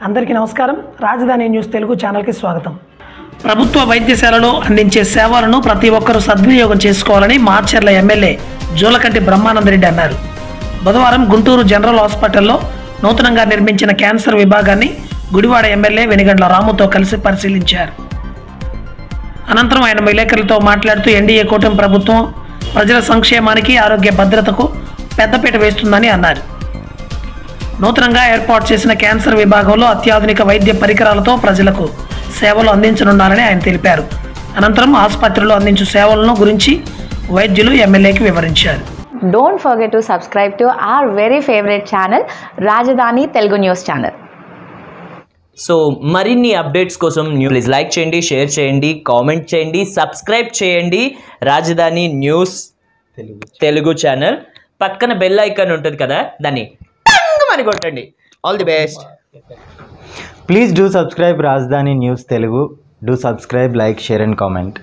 అందరికీ నమస్కారం. రాజధాని న్యూస్ తెలుగు ఛానల్కి స్వాగతం. ప్రభుత్వ వైద్యశాలలో అందించే సేవలను ప్రతి ఒక్కరూ సద్వినియోగం చేసుకోవాలని మాచర్ల ఎమ్మెల్యే జూలకంటి బ్రహ్మానందరెడ్డి అన్నారు. బుధవారం గుంటూరు జనరల్ హాస్పిటల్లో నూతనంగా నిర్మించిన క్యాన్సర్ విభాగాన్ని గుడివాడ ఎమ్మెల్యే వెనిగండ్ల రాముతో కలిసి పరిశీలించారు. అనంతరం ఆయన విలేకరులతో మాట్లాడుతూ ఎన్డీఏ కూటమి ప్రభుత్వం ప్రజల సంక్షేమానికి, ఆరోగ్య భద్రతకు పెద్దపీట వేస్తుందని అన్నారు. నూతనంగా ఏర్పాటు చేసిన క్యాన్సర్ విభాగంలో అత్యాధునిక వైద్య పరికరాలతో ప్రజలకు సేవలు అందించనున్నారని ఆయన తెలిపారు. అనంతరం ఆసుపత్రిలో అందించు సేవలను గురించి వైద్యులు ఎమ్మెల్యేకి వివరించారు. Don't forget to subscribe to our very favorite channel, Rajdhani Telugu News channel. So మరిన్ని అప్డేట్స్ కోసం ప్లీజ్ లైక్ చేయండి, షేర్ చేయండి, కామెంట్ చేయండి, సబ్స్క్రైబ్ చేయండి రాజధాని న్యూస్ తెలుగు ఛానల్. పక్కన బెల్ ఐకాన్ ఉంటుంది కదా, దాన్ని అని కొట్టండి. All the best. Please do subscribe Rajdhani News Telugu. Do subscribe, like, share and comment.